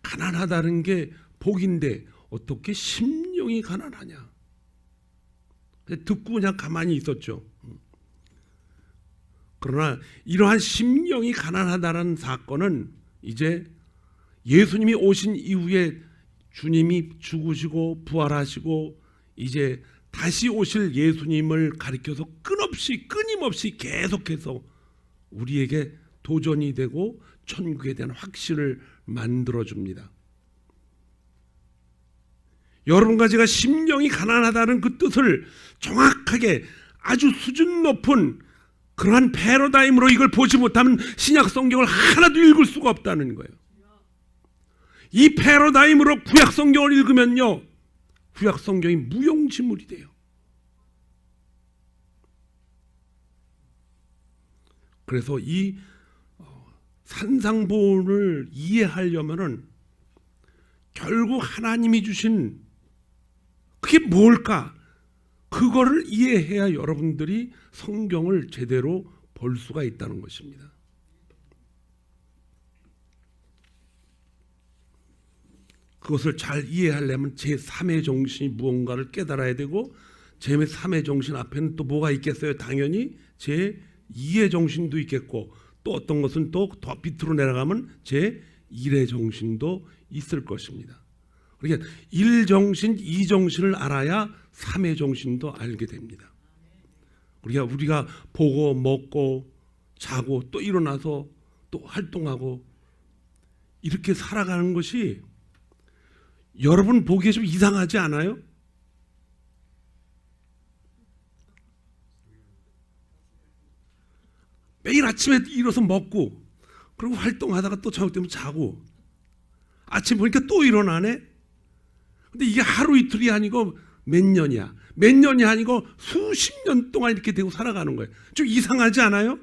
가난하다는 게 복인데 어떻게 심령이 가난하냐. 듣고 그냥 가만히 있었죠. 그러나 이러한 심령이 가난하다는 사건은 이제 예수님이 오신 이후에 주님이 죽으시고 부활하시고 이제 다시 오실 예수님을 가리켜서 끊임없이 계속해서 우리에게 도전이 되고 천국에 대한 확신을 만들어줍니다. 여러분과 제가 심령이 가난하다는 그 뜻을 정확하게 아주 수준 높은 그러한 패러다임으로 이걸 보지 못하면 신약 성경을 하나도 읽을 수가 없다는 거예요. 이 패러다임으로 구약 성경을 읽으면요, 구약 성경이 무용지물이 돼요. 그래서 이 산상보훈을 이해하려면은 결국 하나님이 주신 그게 뭘까? 그거를 이해해야 여러분들이 성경을 제대로 볼 수가 있다는 것입니다. 그것을 잘 이해하려면 제3의 정신이 무언가를 깨달아야 되고, 제3의 정신 앞에는 또 뭐가 있겠어요? 당연히 제2의 정신도 있겠고, 또 어떤 것은 또 더 밑으로 내려가면 제1의 정신도 있을 것입니다. 그러니까 1정신, 2정신을 알아야 3의 정신도 알게 됩니다. 우리가 보고 먹고 자고 또 일어나서 또 활동하고 이렇게 살아가는 것이 여러분 보기에 좀 이상하지 않아요? 매일 아침에 일어서 먹고 그리고 활동하다가 또 저녁 자고 아침 보니까 또 일어나네. 근데 이게 하루 이틀이 아니고 몇 년이야. 몇 년이 아니고 수십 년 동안 이렇게 되고 살아가는 거예요. 좀 이상하지 않아요?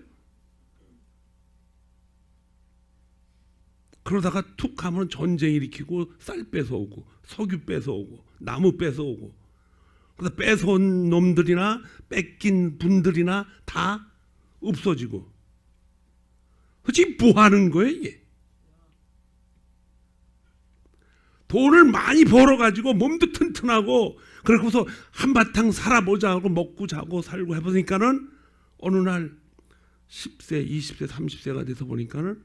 그러다가 툭 하면 전쟁 일으키고 쌀 뺏어오고 석유 뺏어오고 나무 뺏어오고, 그러다 뺏어온 놈들이나 뺏긴 분들이나 다 없어지고. 그치? 뭐 하는 거예요 이게? 돈을 많이 벌어가지고 몸도 튼튼하고 그러고서 한바탕 살아보자 하고 먹고 자고 살고 해보니까는 어느 날 10세, 20세, 30세가 돼서 보니까는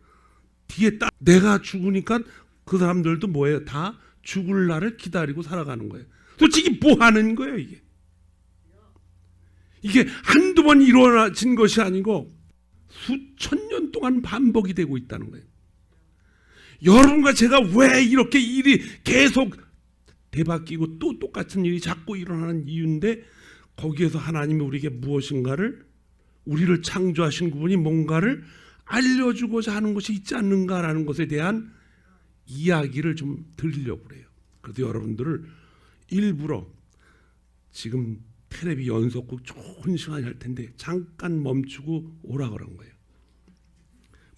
뒤에 딱 내가 죽으니까 그 사람들도 뭐예요? 다 죽을 날을 기다리고 살아가는 거예요. 솔직히 뭐 하는 거예요 이게? 이게 한두 번 일어나진 것이 아니고 수천 년 동안 반복이 되고 있다는 거예요. 여러분과 제가 왜 이렇게 일이 계속 되바뀌고 또 똑같은 일이 자꾸 일어나는 이유인데, 거기에서 하나님이 우리에게 무엇인가를, 우리를 창조하신 그분이 뭔가를 알려주고자 하는 것이 있지 않는가라는 것에 대한 이야기를 좀 드리려고 그래요. 그래서 여러분들을 일부러 지금 텔레비 연속극 좋은 시간이 할 텐데 잠깐 멈추고 오라 그런 거예요.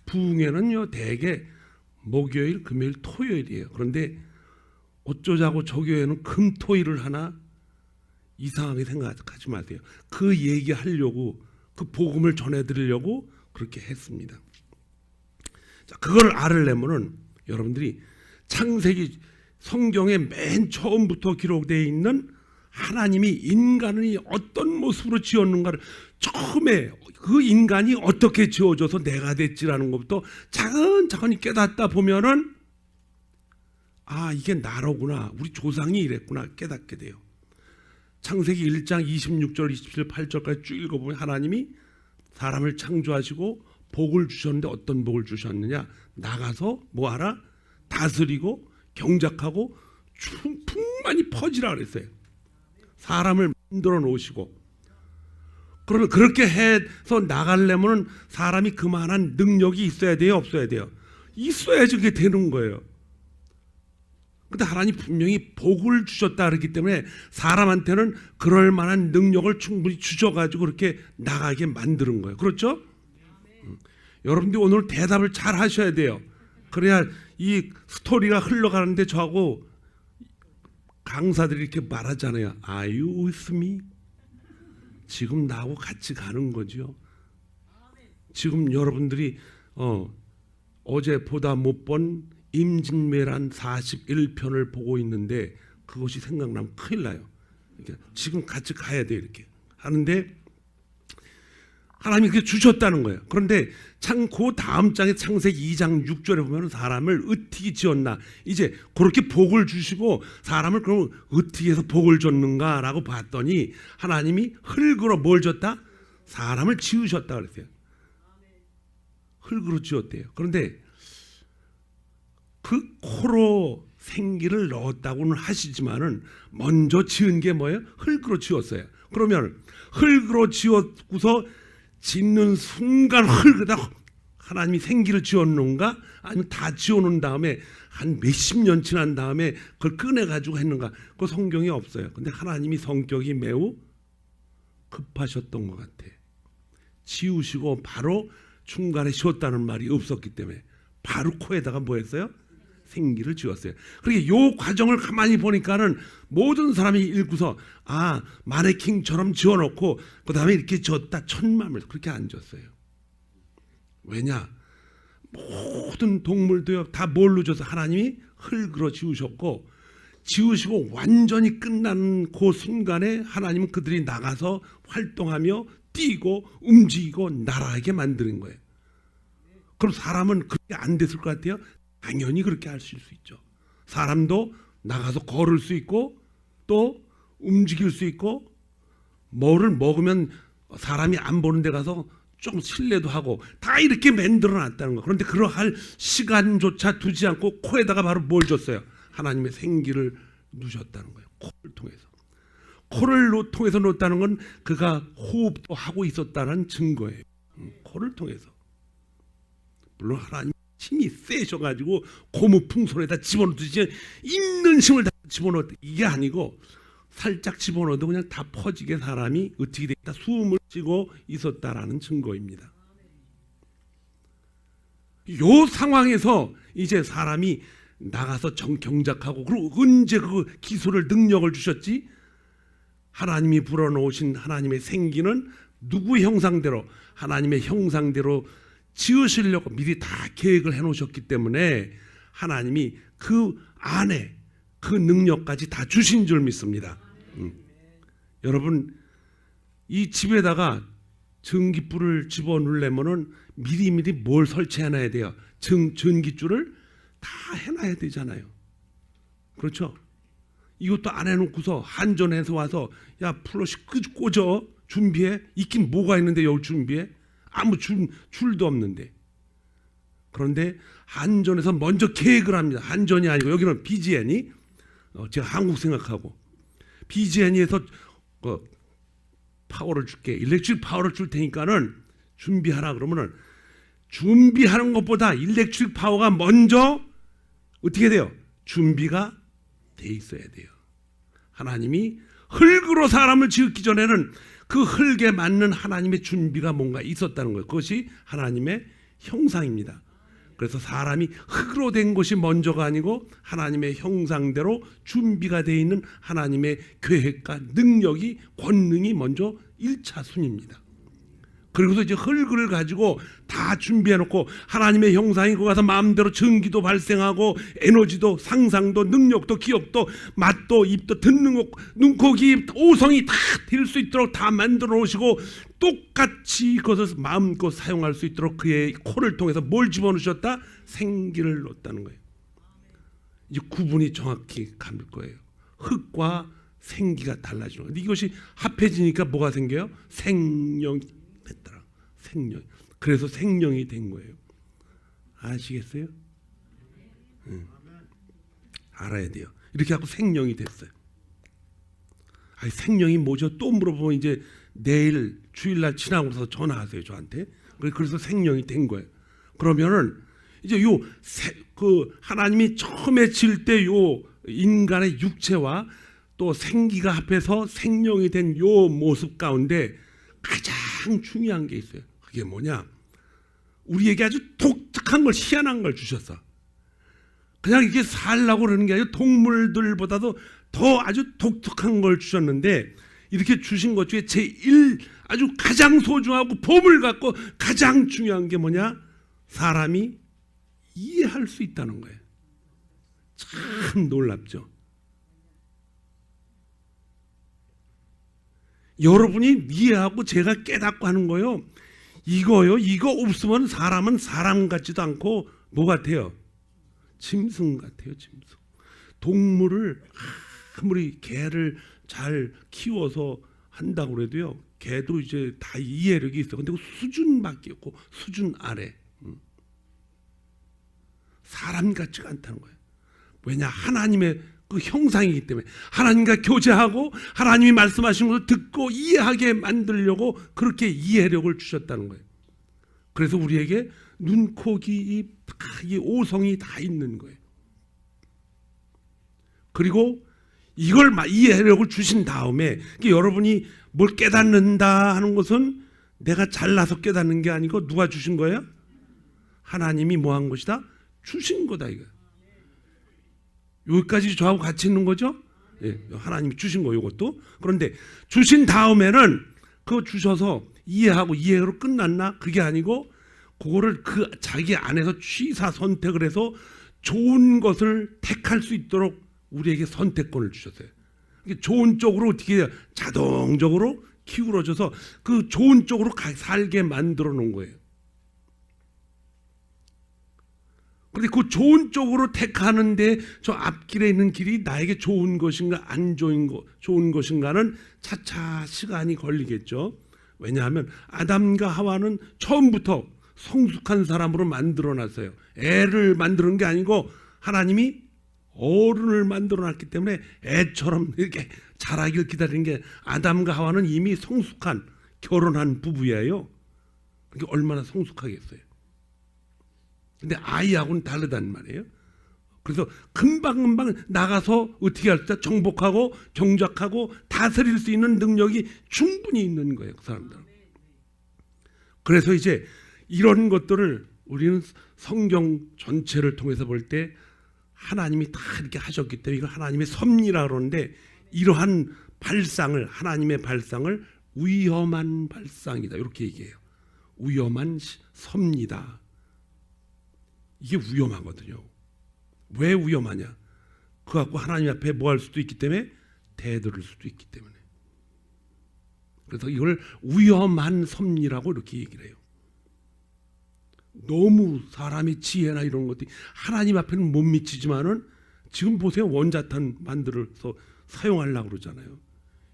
부흥회는요 대개 목요일, 금요일, 토요일이에요. 그런데 어쩌자고 저 교회는 금, 토일을 하나? 이상하게 생각하지 마세요. 그 얘기하려고, 그 복음을 전해드리려고 그렇게 했습니다. 자, 그걸 알으려면은 여러분들이 창세기 성경의 맨 처음부터 기록되어 있는 하나님이 인간이 어떤 모습으로 지었는가를, 처음에 그 인간이 어떻게 지어져서 내가 됐지라는 것부터 차근차근히 깨닫다 보면은 아, 이게 나로구나, 우리 조상이 이랬구나 깨닫게 돼요. 창세기 1장 26절, 27절, 8절까지 쭉 읽어보면 하나님이 사람을 창조하시고 복을 주셨는데 어떤 복을 주셨느냐? 나가서 뭐하라? 다스리고 경작하고 풍만히 퍼지라 그랬어요. 사람을 만들어 놓으시고. 그러면 그렇게 해서 나가려면 사람이 그만한 능력이 있어야 돼요, 없어야 돼요? 있어야지 그게 되는 거예요. 근데 하나님 분명히 복을 주셨다 그랬기 때문에 사람한테는 그럴 만한 능력을 충분히 주셔가지고 그렇게 나가게 만드는 거예요. 그렇죠? 여러분들이 오늘 대답을 잘 하셔야 돼요. 그래야 이 스토리가 흘러가는데 저하고 강사들이 이렇게 말하잖아요. Are you with me? 지금 나하고 같이 가는 거죠. 지금 여러분들이 어제 보다 못 본 임진왜란 41편을 보고 있는데 그것이 생각나면 큰일 나요. 그러니까 지금 같이 가야 돼 이렇게 하는데 하나님이 그렇게 주셨다는 거예요. 그런데 그 다음 장에 창세기 2장 6절에 보면 사람을 어떻게 지었나, 이제 그렇게 복을 주시고 사람을 그럼 어떻게 해서 복을 줬는가라고 봤더니 하나님이 흙으로 뭘 줬다? 사람을 지으셨다 그랬어요. 흙으로 지었대요. 그런데 그 코로 생기를 넣었다고는 하시지만은 먼저 지은 게 뭐예요? 흙으로 지었어요. 그러면 흙으로 지었고서 짓는 순간 흙에다 하나님이 생기를 지었는가? 아니면 다 지어놓은 다음에 한 몇십 년 지난 다음에 그걸 꺼내가지고 했는가? 그 성경에 없어요. 근데 하나님이 성격이 매우 급하셨던 것 같아. 지우시고 바로 중간에 쉬었다는 말이 없었기 때문에 바로 코에다가 뭐 했어요? 생기를 지었어요. 그러니까 이 과정을 가만히 보니까는 모든 사람이 읽고서 아, 마네킹처럼 지어놓고 그 다음에 이렇게 지었다 천맘을 그렇게 안 지었어요. 왜냐? 모든 동물도요 다 뭘로 져서 하나님이 흙으로 지으셨고, 지으시고 완전히 끝나는 그 순간에 하나님은 그들이 나가서 활동하며 뛰고 움직이고 날아가게 만드는 거예요. 그럼 사람은 그렇게 안 됐을 것 같아요? 당연히 그렇게 할 수 있죠. 사람도 나가서 걸을 수 있고 또 움직일 수 있고, 뭐를 먹으면 사람이 안 보는 데 가서 좀 실례도 하고 다 이렇게 만들어 놨다는 거예요. 그런데 그러할 시간조차 두지 않고 코에다가 바로 뭘 줬어요? 하나님의 생기를 누셨다는 거예요. 코를 통해서. 코를 통해서 놓았다는 건 그가 호흡도 하고 있었다는 증거예요. 코를 통해서. 물론 하나님 힘이 세셔가지고 고무풍선에다 집어넣듯이 있는 힘을 다 집어넣었다 이게 아니고 살짝 집어넣어도 그냥 다 퍼지게 사람이 어떻게 됐다 숨을 쉬고 있었다라는 증거입니다. 이 상황에서 이제 사람이 나가서 경작하고, 그리고 언제 그 기술을 능력을 주셨지? 하나님이 불어넣으신 하나님의 생기는 누구 형상대로? 하나님의 형상대로 지으시려고 미리 다 계획을 해놓으셨기 때문에 하나님이 그 안에 그 능력까지 다 주신 줄 믿습니다. 여러분, 이 집에다가 전기불을 집어넣으려면은 미리미리 뭘 설치해놔야 돼요? 전기줄을 다 해놔야 되잖아요. 그렇죠? 이것도 안 해놓고서 한전에서 와서 야 플러시 꽂아 준비해. 있긴 뭐가 있는데 여기 준비해? 아무 줄도 없는데. 그런데 한전에서 먼저 계획을 합니다. 한전이 아니고 여기는 BGN이 제가 한국 생각하고 BGN에서 파워를 줄게, 일렉트릭 파워를 줄 테니까는 준비하라 그러면은 준비하는 것보다 일렉트릭 파워가 먼저 어떻게 돼요? 준비가 돼 있어야 돼요. 하나님이 흙으로 사람을 지었기 전에는 그 흙에 맞는 하나님의 준비가 뭔가 있었다는 거예요. 그것이 하나님의 형상입니다. 그래서 사람이 흙으로 된 것이 먼저가 아니고 하나님의 형상대로 준비가 되어 있는 하나님의 계획과 능력이, 권능이 먼저 1차 순입니다. 그리고서 이제 흙을 가지고 다 준비해놓고 하나님의 형상이 거기 가서 마음대로 전기도 발생하고 에너지도 상상도 능력도 기억도 맛도 입도 듣는 것 눈코기 오성이 다 될 수 있도록 다 만들어 놓으시고 똑같이 그것을 마음껏 사용할 수 있도록 그의 코를 통해서 뭘 집어넣으셨다? 생기를 넣었다는 거예요. 이제 구분이 정확히 갈 거예요. 흙과 생기가 달라지는 거예요. 이것이 합해지니까 뭐가 생겨요? 생명이 됐더라. 생명. 그래서 생명이 된 거예요. 아시겠어요? 알아야 돼요. 이렇게 하고 생명이 됐어요. 아니, 생명이 뭐죠? 또 물어보면 이제 내일 주일날 지나고 나서 전화하세요 저한테. 그래서 생명이 된 거예요. 그러면은 이제 그 하나님이 처음에 지을 때 요 인간의 육체와 또 생기가 합해서 생명이 된 요 모습 가운데 가장 중요한 게 있어요. 그게 뭐냐? 우리에게 아주 독특한 걸, 희한한 걸 주셨어. 그냥 이게 살라고 그러는 게 아니라 동물들보다도 더 아주 독특한 걸 주셨는데, 이렇게 주신 것 중에 아주 가장 소중하고 보물 같고 가장 중요한 게 뭐냐? 사람이 이해할 수 있다는 거예요. 참 놀랍죠. 여러분이 이해하고 제가 깨닫고 하는 거요. 이거요. 이거 없으면 사람은 사람 같지도 않고 뭐 같아요? 짐승 같아요. 짐승. 동물을 아무리 개를 잘 키워서 한다고 그래도요. 개도 이제 다 이해력이 있어. 근데 그 수준밖에 없고 수준 아래. 사람 같지가 않다는 거예요. 왜냐? 하나님의 그 형상이기 때문에 하나님과 교제하고 하나님이 말씀하신 것을 듣고 이해하게 만들려고 그렇게 이해력을 주셨다는 거예요. 그래서 우리에게 눈, 코, 귀, 이 오성이 다 있는 거예요. 그리고 이걸 이해력을 주신 다음에 여러분이 뭘 깨닫는다 하는 것은 내가 잘나서 깨닫는 게 아니고 누가 주신 거예요? 하나님이 뭐 한 것이다? 주신 거다 이거. 여기까지 저하고 같이 있는 거죠? 예, 하나님이 주신 거 이것도. 그런데 주신 다음에는 그거 주셔서 이해하고 이해로 끝났나? 그게 아니고 그거를 그 자기 안에서 취사 선택을 해서 좋은 것을 택할 수 있도록 우리에게 선택권을 주셨어요. 좋은 쪽으로 어떻게 해요? 자동적으로 기울어져서 그 좋은 쪽으로 살게 만들어 놓은 거예요. 그런데 그 좋은 쪽으로 택하는데 저 앞길에 있는 길이 나에게 좋은 것인가 안 좋은 것인가는 차차 시간이 걸리겠죠. 왜냐하면 아담과 하와는 처음부터 성숙한 사람으로 만들어놨어요. 애를 만드는 게 아니고 하나님이 어른을 만들어놨기 때문에 애처럼 이렇게 자라길 기다리는 게, 아담과 하와는 이미 성숙한 결혼한 부부예요. 그게 얼마나 성숙하겠어요. 근데 아이하고는 다르단 말이에요. 그래서 금방금방 나가서 어떻게 할 때 정복하고 경작하고 다스릴 수 있는 능력이 충분히 있는 거예요, 그 사람들은. 그래서 이제 이런 것들을 우리는 성경 전체를 통해서 볼 때 하나님이 다 이렇게 하셨기 때문에 이걸 하나님의 섭리라 그러는데, 이러한 발상을, 하나님의 발상을 위험한 발상이다 이렇게 얘기해요. 위험한 섭리다. 이게 위험하거든요. 왜 위험하냐? 그거 갖고 하나님 앞에 뭐 할 수도 있기 때문에, 대들을 수도 있기 때문에. 그래서 이걸 위험한 섭리라고 이렇게 얘기를 해요. 너무 사람의 지혜나 이런 것들이 하나님 앞에는 못 미치지만은, 지금 보세요, 원자탄 만들어서 사용하려고 그러잖아요.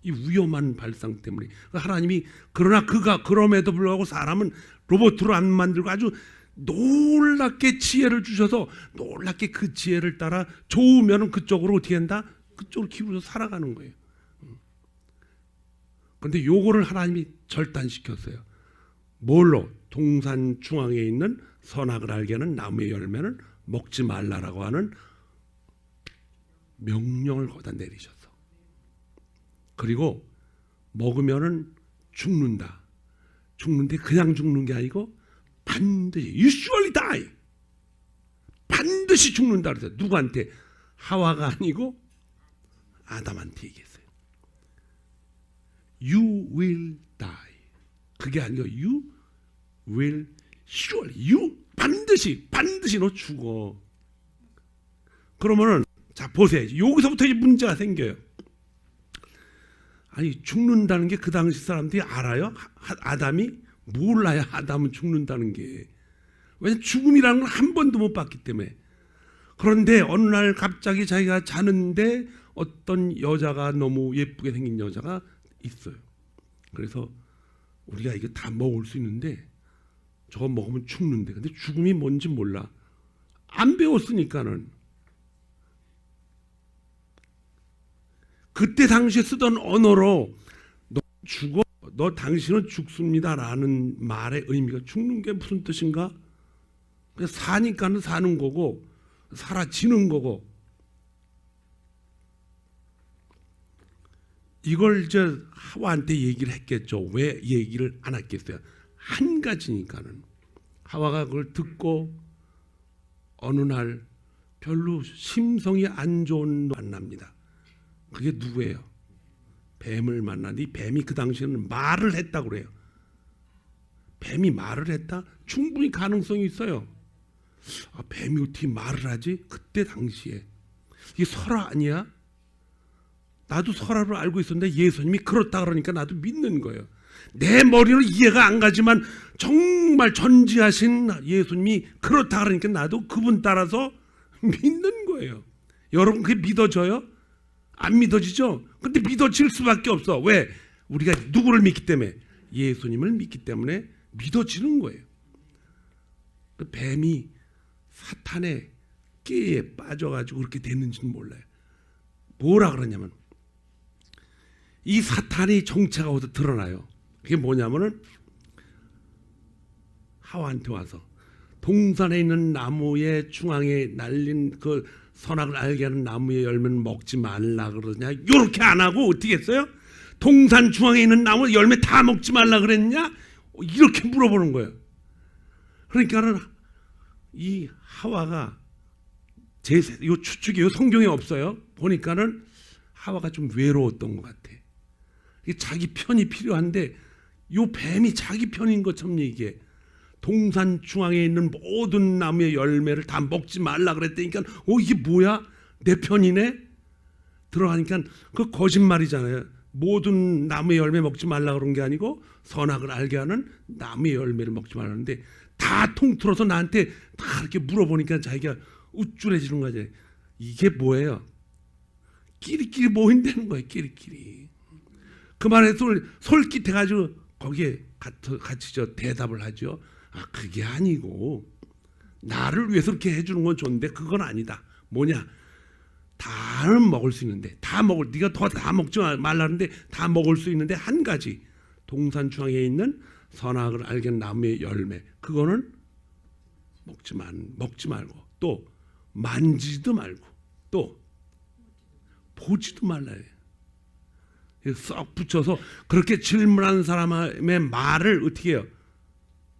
이 위험한 발상 때문에. 하나님이, 그러나 그가 그럼에도 불구하고 사람은 로봇으로 안 만들고 아주 놀랍게 지혜를 주셔서 놀랍게 그 지혜를 따라 좋으면 그쪽으로 어떻게 한다? 그쪽으로 기울여서 살아가는 거예요. 그런데 요거를 하나님이 절단시켰어요. 뭘로? 동산 중앙에 있는 선악을 알게 하는 나무의 열매는 먹지 말라라고 하는 명령을 거기다 내리셨어. 그리고 먹으면은 죽는다. 죽는데 그냥 죽는 게 아니고 반드시, you surely die, 반드시 죽는다 그랬어요. 누구한테? 하와가 아니고 아담한테 얘기했어요. You will die. 그게 아니고 you will surely, you 반드시 너 죽어. 그러면은 자 보세요. 여기서부터 이제 문제가 생겨요. 아니, 죽는다는 게 그 당시 사람들이 알아요? 아담이 몰라요. 아담은 죽는다는 게. 왜냐면 죽음이라는 걸 한 번도 못 봤기 때문에. 그런데 어느 날 갑자기 자기가 자는데 어떤 여자가, 너무 예쁘게 생긴 여자가 있어요. 그래서 우리가 이거 다 먹을 수 있는데 저거 먹으면 죽는데, 근데 죽음이 뭔지 몰라. 안 배웠으니까는. 그때 당시에 쓰던 언어로 너 죽어, 너 당신은 죽습니다라는 말의 의미가, 죽는 게 무슨 뜻인가? 그냥 사니까는 사는 거고 사라지는 거고. 이걸 이제 하와한테 얘기를 했겠죠. 왜 얘기를 안 했겠어요? 한 가지니까는. 하와가 그걸 듣고 어느 날 별로 심성이 안 좋은 만납니다. 그게 누구예요? 뱀을 만나니, 뱀이 그 당시에는 말을 했다고 그래요. 뱀이 말을 했다? 충분히 가능성이 있어요. 뱀이 어떻게 말을 하지? 그때 당시에. 이게 설화 아니야? 나도 설화로 알고 있었는데 예수님이 그렇다 그러니까 나도 믿는 거예요. 내 머리는 이해가 안 가지만 정말 전지하신 예수님이 그렇다 그러니까 나도 그분 따라서 믿는 거예요. 여러분 그게 믿어져요? 안 믿어지죠? 근데 믿어질 수밖에 없어. 왜? 우리가 누구를 믿기 때문에? 예수님을 믿기 때문에 믿어지는 거예요. 그 뱀이 사탄의 깨에 빠져가지고 그렇게 됐는지는 몰라요. 뭐라 그러냐면 이 사탄이 정체가 어디서 드러나요. 그게 뭐냐면은 하와한테 와서 동산에 있는 나무의 중앙에 날린 그 선악을 알게 하는 나무의 열매는 먹지 말라 그러냐. 이렇게 안 하고 어떻게 했어요? 동산 중앙에 있는 나무 열매 다 먹지 말라 그랬냐? 이렇게 물어보는 거예요. 그러니까는 이 하와가 요 추측이 요 성경에 없어요. 보니까는 하와가 좀 외로웠던 것 같아. 자기 편이 필요한데 요 뱀이 자기 편인 것처럼 얘기해. 동산 중앙에 있는 모든 나무의 열매를 다 먹지 말라 그랬다니까 이게 뭐야? 내 편이네? 들어가니까 그 거짓말이잖아요. 모든 나무의 열매 먹지 말라 그런 게 아니고 선악을 알게 하는 나무의 열매를 먹지 말라는데 다 통틀어서 나한테 다 이렇게 물어보니까 자기가 우쭐해지는 거지. 이게 뭐예요? 끼리끼리 모인다는 거예요. 끼리끼리. 그 말에 솔깃해가지고 거기에 같이 대답을 하죠. 그게 아니고 나를 위해서 그렇게 해주는 건 좋은데 그건 아니다. 뭐냐? 다는 먹을 수 있는데 네가 다 먹지 말라는데 다 먹을 수 있는데 한 가지 동산 중앙에 있는 선악을 알게 하는 나무의 열매 그거는 먹지 말고 또 만지지도 말고 또 보지도 말라요. 썩 붙여서 그렇게 질문하는 사람의 말을 어떻게 해요?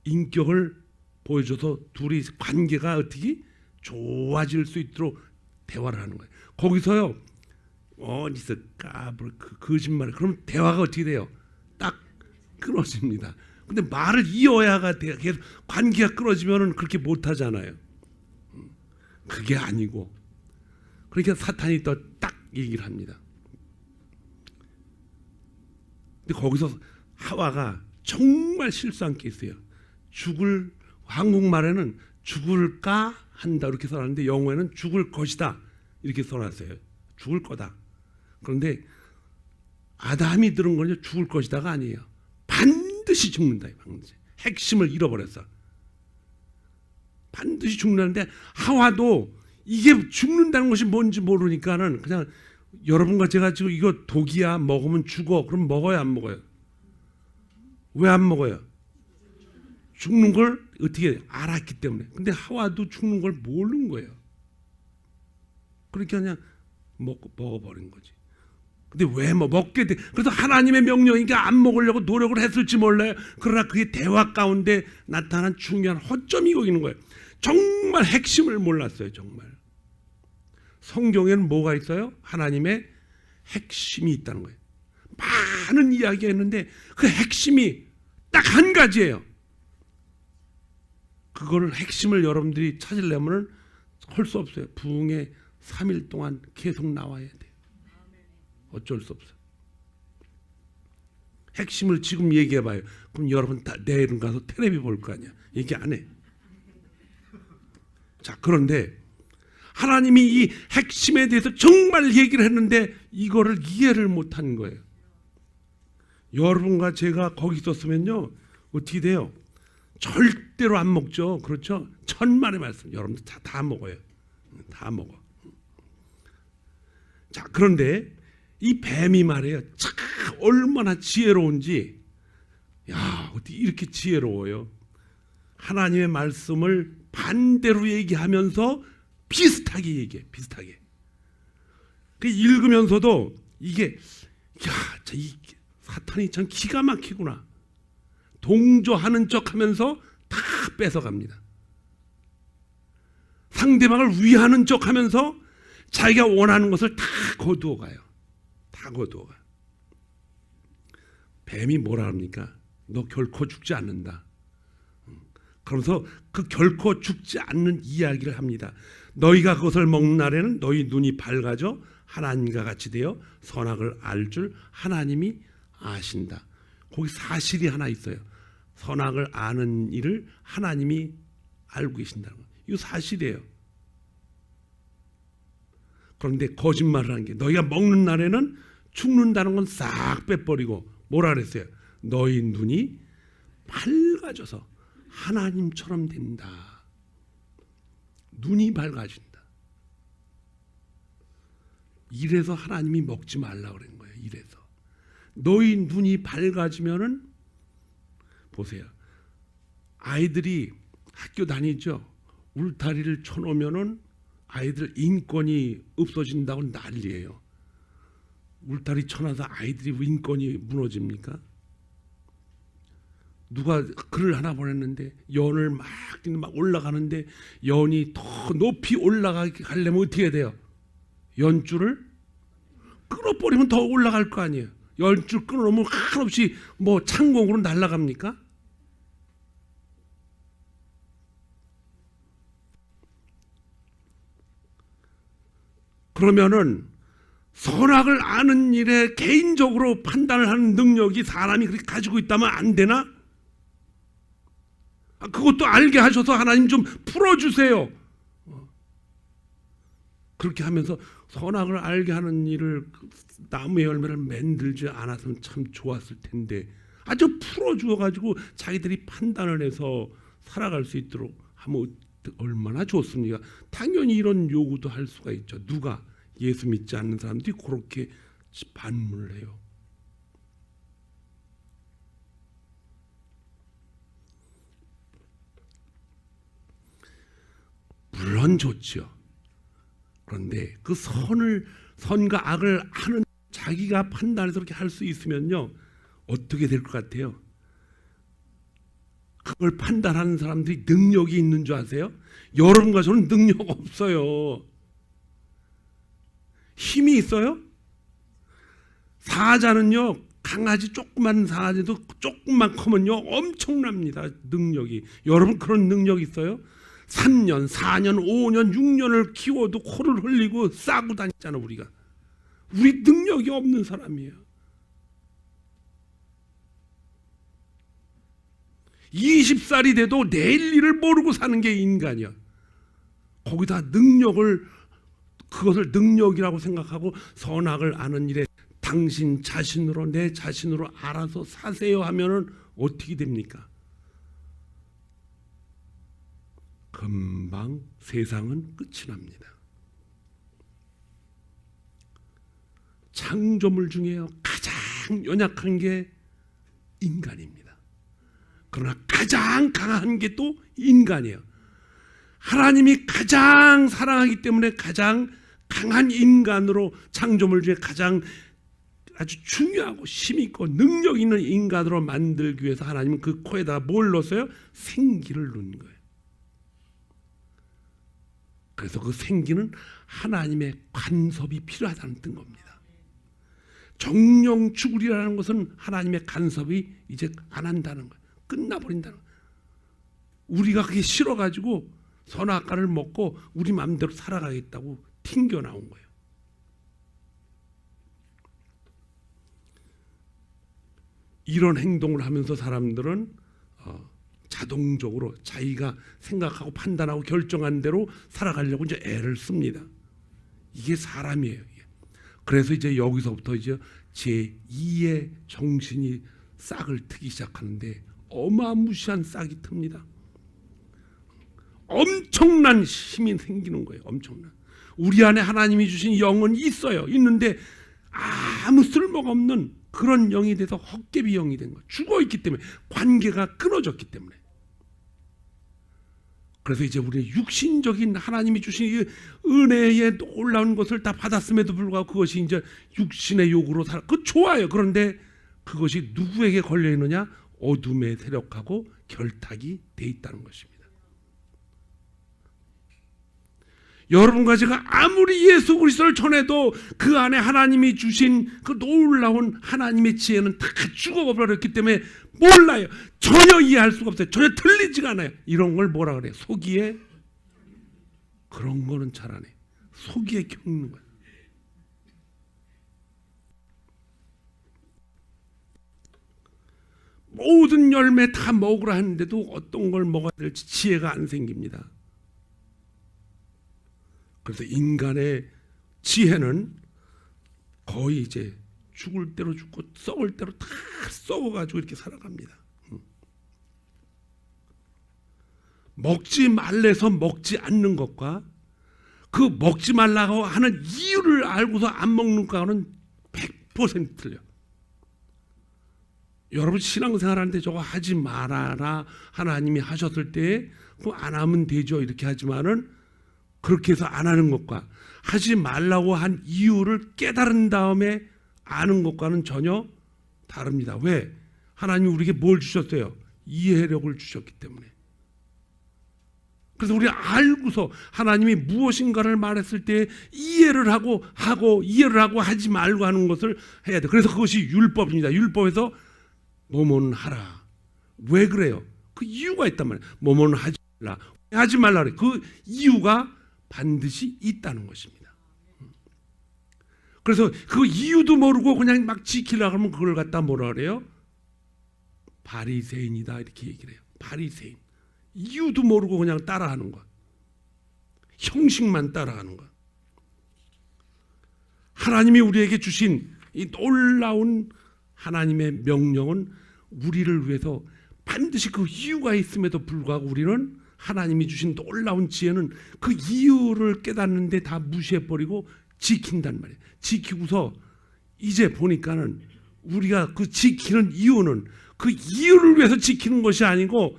인격을 보여줘서 둘이 관계가 어떻게 좋아질 수 있도록 대화를 하는 거예요. 거기서요 어디서 거짓말 그럼 대화가 어떻게 돼요? 딱 끊어집니다. 근데 말을 이어야가 돼요. 계속 관계가 끊어지면은 그렇게 못하잖아요. 그게 아니고 그러니까 사탄이 또 딱 얘기를 합니다. 근데 거기서 하와가 정말 실수한 게 있어요. 한국말에는 죽을까 한다 이렇게 써놨는데 영어에는 죽을 것이다 이렇게 써놨어요. 죽을 거다. 그런데 아담이 들은 건 죽을 것이다가 아니에요. 반드시 죽는다. 반드시. 핵심을 잃어버렸어. 반드시 죽는다는데 하와도 이게 죽는다는 것이 뭔지 모르니까는 그냥 여러분과 제가 지금 이거 독이야 먹으면 죽어. 그럼 먹어요 안 먹어요? 왜 안 먹어요? 죽는 걸 어떻게 알았기 때문에. 근데 하와도 죽는 걸 모르는 거예요. 그러니까 그냥 먹어버린 거지. 근데 왜 먹게 돼? 그래서 하나님의 명령이니까 안 먹으려고 노력을 했을지 몰라요. 그러나 그게 대화 가운데 나타난 중요한 허점이 거기 있는 거예요. 정말 핵심을 몰랐어요. 정말. 성경에는 뭐가 있어요? 하나님의 핵심이 있다는 거예요. 많은 이야기가 있는데 그 핵심이 딱 한 가지예요. 그거를 핵심을 여러분들이 찾으려면 할 수 없어요. 부흥에 3일 동안 계속 나와야 돼요. 어쩔 수 없어요. 핵심을 지금 얘기해봐요. 그럼 여러분 다 내일은 가서 텔레비 볼 거 아니야. 얘기 안 해. 자, 그런데 하나님이 이 핵심에 대해서 정말 얘기를 했는데 이거를 이해를 못한 거예요. 여러분과 제가 거기 있었으면요 어떻게 돼요? 절대로 안 먹죠. 그렇죠? 천만의 말씀. 여러분들 다 먹어요. 다 먹어. 자, 그런데 이 뱀이 말이에요. 참 얼마나 지혜로운지. 야, 어떻게 이렇게 지혜로워요? 하나님의 말씀을 반대로 얘기하면서 비슷하게 얘기해. 비슷하게. 그 읽으면서도 이게 이 사탄이 참 기가 막히구나. 동조하는 척하면서 다 뺏어갑니다. 상대방을 위하는 척하면서 자기가 원하는 것을 다 거두어가요. 다 거두어가요. 뱀이 뭐라 합니까? 너 결코 죽지 않는다. 그러면서 그 결코 죽지 않는 이야기를 합니다. 너희가 그것을 먹는 날에는 너희 눈이 밝아져 하나님과 같이 되어 선악을 알 줄 하나님이 아신다. 거기 사실이 하나 있어요. 선악을 아는 일을 하나님이 알고 계신다는 거예요. 이거 사실이에요. 그런데 거짓말을 한 게 너희가 먹는 날에는 죽는다는 건 싹 빼버리고 뭐라 그랬어요? 너희 눈이 밝아져서 하나님처럼 된다. 눈이 밝아진다. 이래서 하나님이 먹지 말라 그런 거예요. 이래서 너희 눈이 밝아지면은 보세요. 아이들이 학교 다니죠. 울타리를 쳐놓으면은 아이들 인권이 없어진다고 난리예요. 울타리 쳐놔서 아이들이 인권이 무너집니까? 누가 글을 하나 보냈는데 연을 막 올라가는데 연이 더 높이 올라가게 하려면 어떻게 돼요? 연줄을 끊어버리면 더 올라갈 거 아니에요. 연줄 끊어놓으면 한없이 뭐 창공으로 날아갑니까? 그러면은 선악을 아는 일에 개인적으로 판단을 하는 능력이 사람이 그렇게 가지고 있다면 안 되나? 그것도 알게 하셔서 하나님 좀 풀어주세요. 그렇게 하면서 선악을 알게 하는 일을 나무의 열매를 만들지 않았으면 참 좋았을 텐데 아주 풀어주어가지고 자기들이 판단을 해서 살아갈 수 있도록 하면 얼마나 좋습니까? 당연히 이런 요구도 할 수가 있죠. 누가? 예수 믿지 않는 사람들이 그렇게 반문을 해요. 물론 좋죠. 그런데 그 선과 악을 하는 자기가 판단해서 그렇게 할 수 있으면요 어떻게 될 것 같아요? 그걸 판단하는 사람들이 능력이 있는 줄 아세요? 여러분과 저는 능력 없어요. 힘이 있어요? 사자는요 강아지 조그만 사자도 조금만 크면요 엄청납니다. 능력이. 여러분 그런 능력 있어요? 3년, 4년, 5년, 6년을 키워도 코를 흘리고 싸고 다니잖아 우리가. 우리 능력이 없는 사람이에요. 20살이 돼도 내일 일을 모르고 사는 게 인간이야. 거기다 그것을 능력이라고 생각하고 선악을 아는 일에 당신 자신으로 내 자신으로 알아서 사세요 하면은 어떻게 됩니까? 금방 세상은 끝이 납니다. 창조물 중에 가장 연약한 게 인간입니다. 그러나 가장 강한 게 또 인간이에요. 하나님이 가장 사랑하기 때문에 가장 강한 인간으로 창조물 중에 가장 아주 중요하고 힘있고 능력 있는 인간으로 만들기 위해서 하나님은 그 코에다가 뭘 넣었어요? 생기를 넣은 거예요. 그래서 그 생기는 하나님의 간섭이 필요하다는 뜻 겁니다. 정령 죽으리라는 것은 하나님의 간섭이 이제 안 한다는 거예요. 끝나버린다는 거예요. 우리가 그게 싫어가지고 선악과를 먹고 우리 마음대로 살아가겠다고 튕겨 나온 거예요. 이런 행동을 하면서 사람들은 자동적으로 자기가 생각하고 판단하고 결정한 대로 살아가려고 이제 애를 씁니다. 이게 사람이에요. 그래서 이제 여기서부터 이제 제2의 정신이 싹을 트기 시작하는데 어마무시한 싹이 틉니다. 엄청난 힘이 생기는 거예요. 엄청난. 우리 안에 하나님이 주신 영은 있어요. 있는데 아무 쓸모가 없는 그런 영이 돼서 헛개비 영이 된 거예요. 죽어있기 때문에. 관계가 끊어졌기 때문에. 그래서 이제 우리 육신적인 하나님이 주신 은혜에 놀라운 것을 다 받았음에도 불구하고 그것이 이제 육신의 욕으로 살아. 그거 좋아요. 그런데 그것이 누구에게 걸려 있느냐? 어둠의 세력하고 결탁이 돼 있다는 것입니다. 여러분과 제가 아무리 예수 그리스도를 전해도 그 안에 하나님이 주신 그 놀라운 하나님의 지혜는 다 죽어버렸기 때문에 몰라요. 전혀 이해할 수가 없어요. 전혀 들리지가 않아요. 이런 걸 뭐라 그래요? 속이에 그런 거는 잘 안 해. 속이에 겪는 거야. 모든 열매 다 먹으라 하는데도 어떤 걸 먹어야 될지 지혜가 안 생깁니다. 그래서 인간의 지혜는 거의 이제 죽을 대로 죽고 썩을 대로 다 썩어가지고 이렇게 살아갑니다. 먹지 말래서 먹지 않는 것과 그 먹지 말라고 하는 이유를 알고서 안 먹는 거는 100% 틀려. 여러분 신앙생활 하는데 저거 하지 말아라 하나님이 하셨을 때 그거 안 하면 되죠 이렇게 하지만은 그렇게 해서 안 하는 것과 하지 말라고 한 이유를 깨달은 다음에 아는 것과는 전혀 다릅니다. 왜? 하나님이 우리에게 뭘 주셨어요? 이해력을 주셨기 때문에. 그래서 우리 알고서 하나님이 무엇인가를 말했을 때 이해를 하고 이해를 하고 하지 말고 하는 것을 해야 돼. 그래서 그것이 율법입니다. 율법에서 뭐뭐는 하라. 왜 그래요? 그 이유가 있단 말이에요. 뭐뭐는 하지 말라 그래. 그 이유가 반드시 있다는 것입니다. 그래서 그 이유도 모르고 그냥 막 지키려고 하면 그걸 갖다 뭐라 그래요? 바리새인이다 이렇게 얘기를 해요. 바리새인. 이유도 모르고 그냥 따라하는 것. 형식만 따라하는 것. 하나님이 우리에게 주신 이 놀라운 하나님의 명령은 우리를 위해서 반드시 그 이유가 있음에도 불구하고 우리는 하나님이 주신 놀라운 지혜는 그 이유를 깨닫는데 다 무시해버리고 지킨단 말이에요. 지키고서 이제 보니까는 우리가 그 지키는 이유는 그 이유를 위해서 지키는 것이 아니고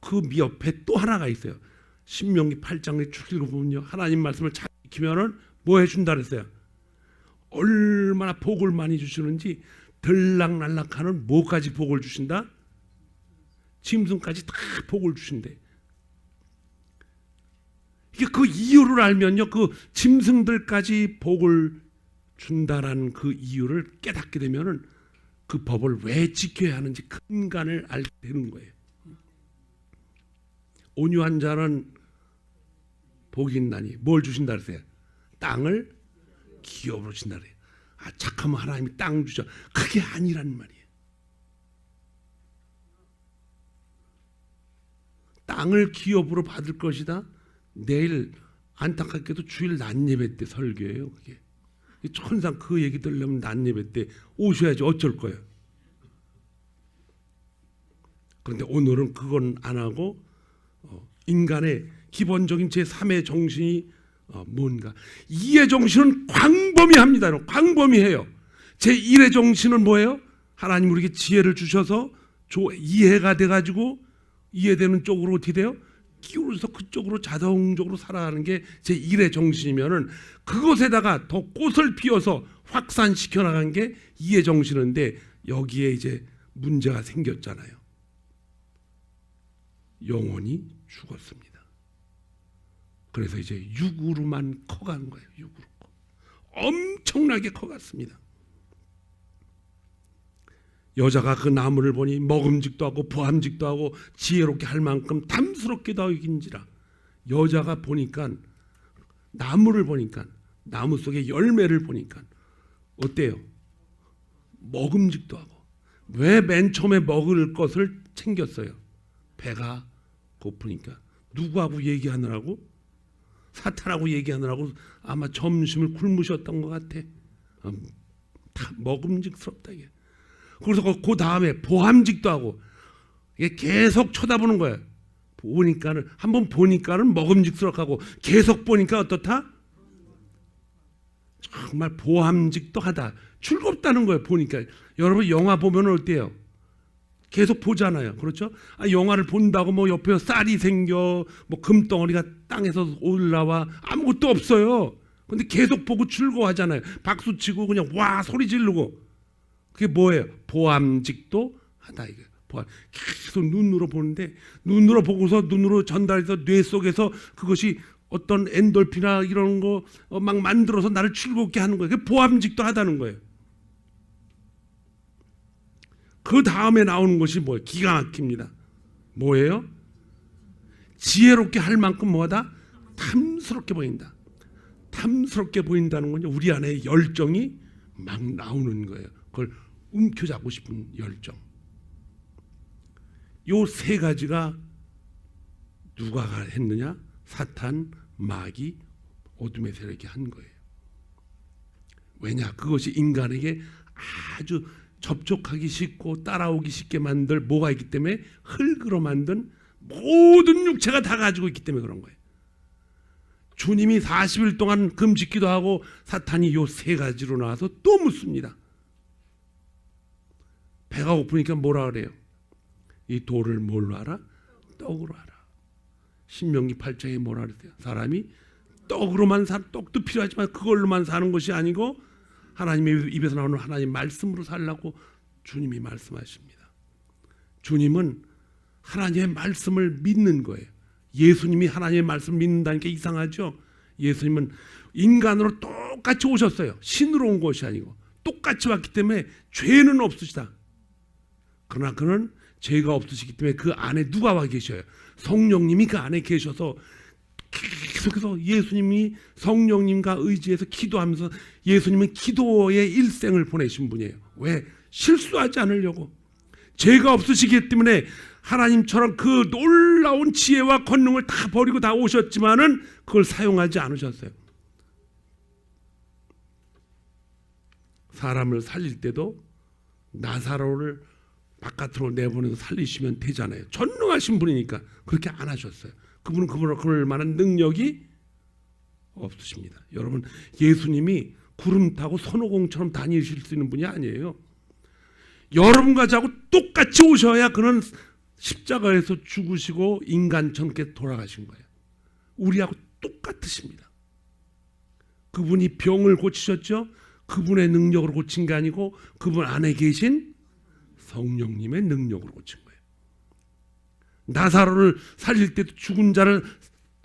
그 옆에 또 하나가 있어요. 신명기 8장에 쭉 읽어보면요. 하나님 말씀을 잘 지키면은 뭐 해준다 그랬어요? 얼마나 복을 많이 주시는지 들락날락하는 뭐까지 복을 주신다? 짐승까지 다 복을 주신대. 이게 그 이유를 알면요. 그 짐승들까지 복을 준다라는 그 이유를 깨닫게 되면은 그 법을 왜 지켜야 하는지 근간을 알게 되는 거예요. 온유한 자는 복이 있나니 뭘 주신다 그랬어요? 땅을 기업으로 주신다 그래요. 아, 착하면 하나님이 땅 주죠. 그게 아니란 말이에요. 땅을 기업으로 받을 것이다. 내일 안타깝게도 주일 낮예배 때 설교예요. 그게 천상 그 얘기 들으려면 낮예배 때 오셔야지 어쩔 거예요. 그런데 오늘은 그건 안 하고 인간의 기본적인 제3의 정신이 뭔가 이의 정신은 광범위합니다. 광범위해요. 제1의 정신은 뭐예요? 하나님 우리에게 지혜를 주셔서 이해가 돼가지고 이해되는 쪽으로 어떻게 돼요? 기울어서 그쪽으로 자동적으로 살아가는 게 제1의 정신이면은 그것에다가 더 꽃을 피워서 확산시켜 나간 게 2의 정신인데 여기에 이제 문제가 생겼잖아요. 영혼이 죽었습니다. 그래서 이제 육으로만 커간 거예요. 육으로 엄청나게 커갔습니다. 여자가 그 나무를 보니 먹음직도 하고 보암직도 하고 지혜롭게 할 만큼 탐스럽게도 하긴지라. 여자가 보니까 나무를 보니까 나무 속에 열매를 보니까 어때요? 먹음직도 하고. 왜 맨 처음에 먹을 것을 챙겼어요? 배가 고프니까. 누구하고 얘기하느라고? 사탄하고 얘기하느라고 아마 점심을 굶으셨던 것 같아. 다 먹음직스럽다 이게. 그래서 그 다음에 보암직도 하고 이게 계속 쳐다보는 거예요. 보니까는 한번 보니까는 먹음직스럽고 계속 보니까 어떻다? 정말 보암직도 하다. 즐겁다는 거예요. 보니까 여러분 영화 보면 어때요? 계속 보잖아요. 그렇죠? 영화를 본다고 뭐 옆에 쌀이 생겨, 뭐 금덩어리가 땅에서 올라와 아무것도 없어요. 근데 계속 보고 즐거워하잖아요. 박수치고 그냥 와 소리 지르고. 그게 뭐예요? 보암직도 하다 이게. 계속 눈으로 보는데 눈으로 보고서 눈으로 전달해서 뇌 속에서 그것이 어떤 엔돌핀이나 이런 거 막 만들어서 나를 즐겁게 하는 거예요. 그게 보암직도 하다는 거예요. 그 다음에 나오는 것이 뭐예요? 기가 막힙니다. 뭐예요? 지혜롭게 할 만큼 뭐하다? 탐스럽게 보인다. 탐스럽게 보인다는 건요, 우리 안에 열정이 막 나오는 거예요. 그걸 움켜잡고 싶은 열정. 요 세 가지가 누가 했느냐? 사탄, 마귀, 어둠의 세력이 한 거예요. 왜냐? 그것이 인간에게 아주 접촉하기 쉽고 따라오기 쉽게 만들 뭐가 있기 때문에, 흙으로 만든 모든 육체가 다 가지고 있기 때문에 그런 거예요. 주님이 40일 동안 금짓기도 하고 사탄이 요 세 가지로 나와서 또 묻습니다. 배가 고프니까 뭐라 그래요? 이 돌을 뭘로 알아? 떡으로 알아. 신명기 8장에 뭐라 그랬어요? 사람이 떡으로만 떡도 필요하지만 그걸로만 사는 것이 아니고 하나님의 입에서 나오는 하나님 말씀으로 살라고 주님이 말씀하십니다. 주님은 하나님의 말씀을 믿는 거예요. 예수님이 하나님의 말씀을 믿는다는 게 이상하죠. 예수님은 인간으로 똑같이 오셨어요. 신으로 온 것이 아니고 똑같이 왔기 때문에 죄는 없으시다. 그러나 그는 죄가 없으시기 때문에 그 안에 누가 와 계셔요? 성령님이 그 안에 계셔서 계속해서 예수님이 성령님과 의지해서 기도하면서, 예수님은 기도의 일생을 보내신 분이에요. 왜? 실수하지 않으려고. 죄가 없으시기 때문에 하나님처럼 그 놀라운 지혜와 권능을 다 버리고 다 오셨지만은 그걸 사용하지 않으셨어요. 사람을 살릴 때도 나사로를 바깥으로 내보내서 살리시면 되잖아요. 전능하신 분이니까 그렇게 안 하셨어요. 그분은 그럴 만한 능력이 없으십니다. 여러분, 예수님이 구름 타고 손오공처럼 다니실 수 있는 분이 아니에요. 여러분과 저하고 똑같이 오셔야 그는 십자가에서 죽으시고 인간처럼 돌아가신 거예요. 우리하고 똑같으십니다. 그분이 병을 고치셨죠. 그분의 능력으로 고친 게 아니고 그분 안에 계신 성령님의 능력으로 고친 거예요. 나사로를 살릴 때도, 죽은 자를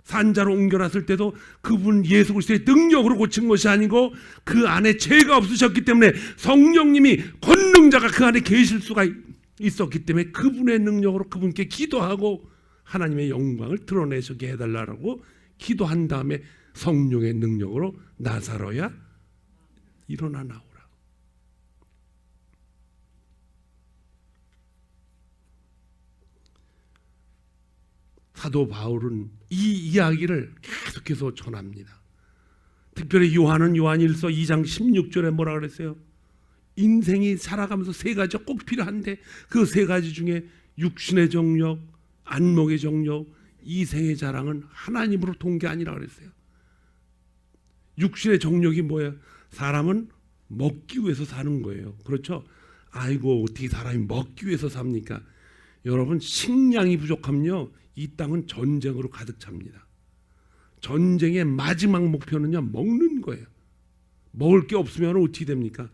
산 자로 옮겨놨을 때도 그분 예수 그리스도의 능력으로 고친 것이 아니고 그 안에 죄가 없으셨기 때문에 성령님이 권능자가 그 안에 계실 수가 있었기 때문에 그분의 능력으로 그분께 기도하고 하나님의 영광을 드러내시게 해달라고 기도한 다음에 성령의 능력으로 나사로야 일어나 나오라. 사도 바울은 이 이야기를 계속해서 전합니다. 특별히 요한은 요한일서 2장 16절에 뭐라 그랬어요? 인생이 살아가면서 세 가지가 꼭 필요한데 그 세 가지 중에 육신의 정욕, 안목의 정욕, 이생의 자랑은 하나님으로 돈 게 아니라 그랬어요. 육신의 정욕이 뭐예요? 사람은 먹기 위해서 사는 거예요. 그렇죠? 아이고, 어떻게 사람이 먹기 위해서 삽니까? 여러분, 식량이 부족하면요, 이 땅은 전쟁으로 가득 찹니다. 전쟁의 마지막 목표는요, 먹는 거예요. 먹을 게 없으면 어떻게 됩니까?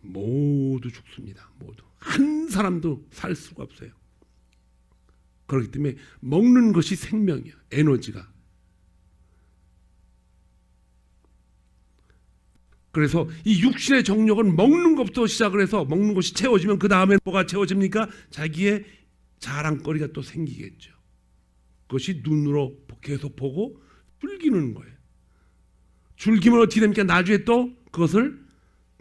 모두 죽습니다. 모두. 한 사람도 살 수가 없어요. 그렇기 때문에 먹는 것이 생명이에요. 에너지가. 그래서 이 육신의 정욕은 먹는 것부터 시작을 해서 먹는 것이 채워지면 그 다음에 뭐가 채워집니까? 자기의 자랑거리가 또 생기겠죠. 그것이 눈으로 계속 보고 즐기는 거예요. 즐기면 어떻게 됩니까? 나중에 또 그것을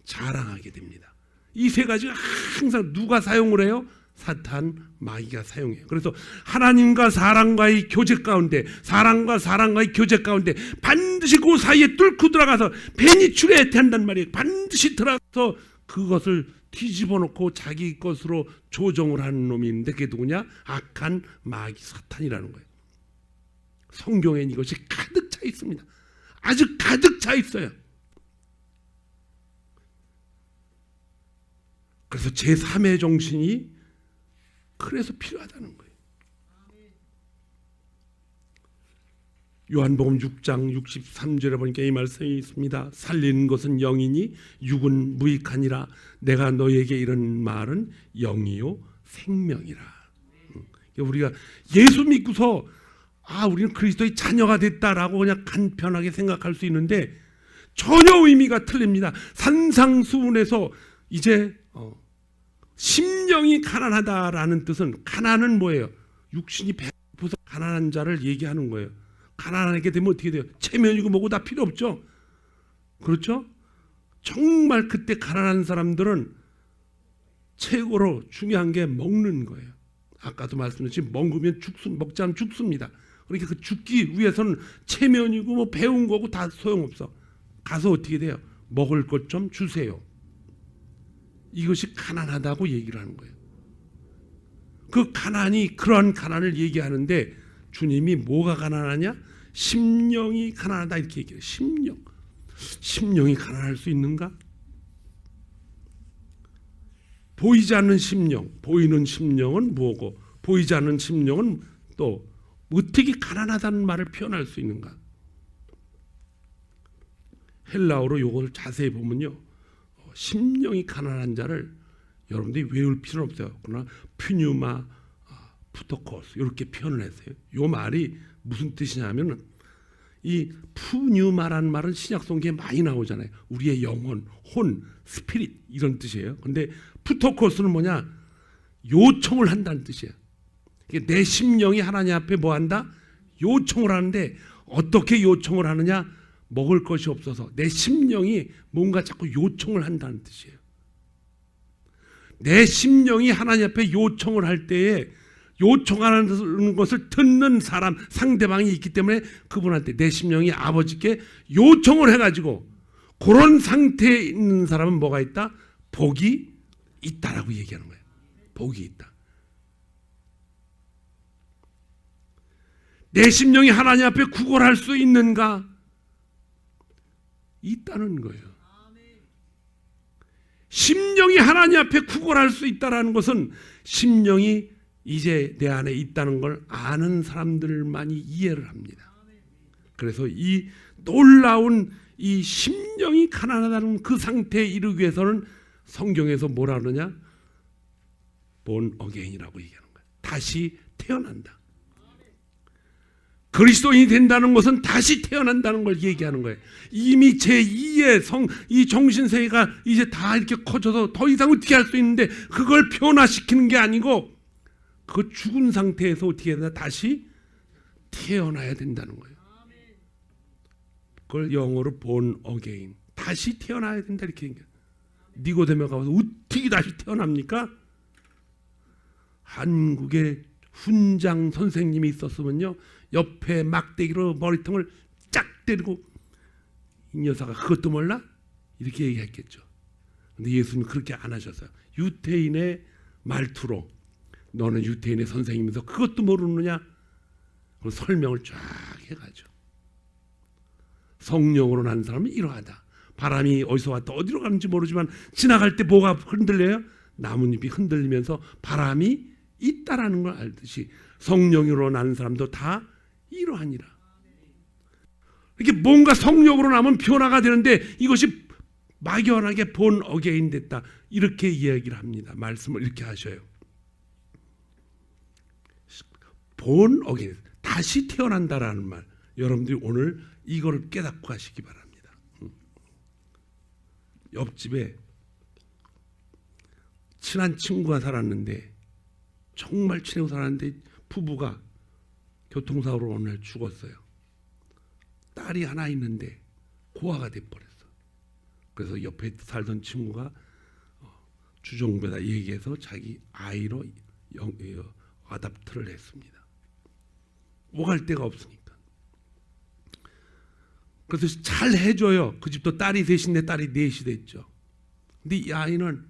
자랑하게 됩니다. 이 세 가지가 항상 누가 사용을 해요? 사탄, 마귀가 사용해요. 그래서 하나님과 사람과의 교제 가운데, 사람과 사람과의 교제 가운데 반드시 그 사이에 뚫고 들어가서 벤이 출해야 된단 말이에요. 반드시 들어가서 그것을 뒤집어 놓고 자기 것으로 조정을 하는 놈이 있는데 그게 누구냐? 악한 마귀 사탄이라는 거예요. 성경엔 이것이 가득 차 있습니다. 아주 가득 차 있어요. 그래서 제3의 정신이 그래서 필요하다는 거예요. 요한복음 6장 63절에 보니까 이 말씀이 있습니다. 살리는 것은 영이니 육은 무익하니라. 내가 너에게 이런 말은 영이요 생명이라. 우리가 예수 믿고서 우리는 그리스도의 자녀가 됐다라고 그냥 간편하게 생각할 수 있는데 전혀 의미가 틀립니다. 산상수훈에서 이제 심령이 가난하다라는 뜻은, 가난은 뭐예요? 육신이 배고파서 가난한 자를 얘기하는 거예요. 가난하게 되면 어떻게 돼요? 체면이고 뭐고 다 필요 없죠. 그렇죠? 정말 그때 가난한 사람들은 최고로 중요한 게 먹는 거예요. 아까도 말씀드렸지 먹으면 먹지 않으면 죽습니다. 그러니까 그 죽기 위해서는 체면이고 뭐 배운 거고 다 소용없어. 가서 어떻게 돼요? 먹을 것 좀 주세요. 이것이 가난하다고 얘기를 하는 거예요. 그 가난이 그러한 가난을 얘기하는데 주님이 뭐가 가난하냐? 심령이 가난하다 이렇게 얘기해요. 심령이 가난할 수 있는가? 보이지 않는 심령, 보이는 심령은 뭐고 보이지 않는 심령은 또 어떻게 가난하다는 말을 표현할 수 있는가? 헬라어로 이걸 자세히 보면요, 심령이 가난한 자를 여러분들이 외울 필요는 없어요. 그러나 푸뉴마, 푸토코스 이렇게 표현을 했어요. 이 말이 무슨 뜻이냐면은 이 푸뉴마라는 말은 신약 성경에 많이 나오잖아요. 우리의 영혼, 혼, 스피릿 이런 뜻이에요. 근데 푸토코스는 뭐냐? 요청을 한다는 뜻이에요. 내 심령이 하나님 앞에 뭐 한다? 요청을 하는데 어떻게 요청을 하느냐? 먹을 것이 없어서 내 심령이 뭔가 자꾸 요청을 한다는 뜻이에요. 내 심령이 하나님 앞에 요청을 할 때에 요청하는 것을 듣는 사람, 상대방이 있기 때문에 그분한테 내 심령이 아버지께 요청을 해가지고 그런 상태에 있는 사람은 뭐가 있다? 복이 있다라고 얘기하는 거예요. 복이 있다. 내 심령이 하나님 앞에 구걸할 수 있는가? 있다는 거예요. 심령이 하나님 앞에 구걸할 수 있다는 것은 심령이 이제 내 안에 있다는 걸 아는 사람들만이 이해를 합니다. 그래서 이 놀라운 이 심령이 가난하다는 그 상태에 이르기 위해서는 성경에서 뭐라 그러냐? born again이라고 얘기하는 거예요. 다시 태어난다. 그리스도인이 된다는 것은 다시 태어난다는 걸 얘기하는 거예요. 이미 제2의 이 정신세계가 이제 다 이렇게 커져서 더 이상 어떻게 할 수 있는데 그걸 변화시키는 게 아니고 그 죽은 상태에서 어떻게 해야 되나? 다시 태어나야 된다는 거예요. 그걸 영어로 born again. 다시 태어나야 된다 이렇게 얘기해요. 니고데모가 가서 어떻게 다시 태어납니까? 한국에 훈장 선생님이 있었으면요, 옆에 막대기로 머리통을 쫙 때리고 이 녀석아 그것도 몰라? 이렇게 얘기했겠죠. 근데 예수님은 그렇게 안 하셨어요. 유태인의 말투로 너는 유태인의 선생님이면서 그것도 모르느냐? 그럼 설명을 쫙 해가죠. 성령으로 난 사람은 이러하다. 바람이 어디서 왔다 어디로 가는지 모르지만 지나갈 때 뭐가 흔들려요? 나뭇잎이 흔들리면서 바람이 있다라는 걸 알듯이 성령으로 난 사람도 다 이러하니라. 이렇게 뭔가 성령으로 나면 변화가 되는데 이것이 막연하게 born again 됐다 이렇게 이야기를 합니다. 말씀을 이렇게 하셔요. born again, 다시 태어난다라는 말, 여러분들이 오늘 이걸 깨닫고 하시기 바랍니다. 옆집에 친한 친구가 살았는데 정말 친하고 살았는데 부부가 교통사고로 어느 날 죽었어요. 딸이 하나 있는데 고아가 돼버렸어. 그래서 옆에 살던 친구가 주정부에다 얘기해서 자기 아이로 아답트를 했습니다. 오갈 데가 없으니까. 그래서 잘 해줘요. 그 집도 딸이 셋인데 딸이 넷이 됐죠. 근데 이 아이는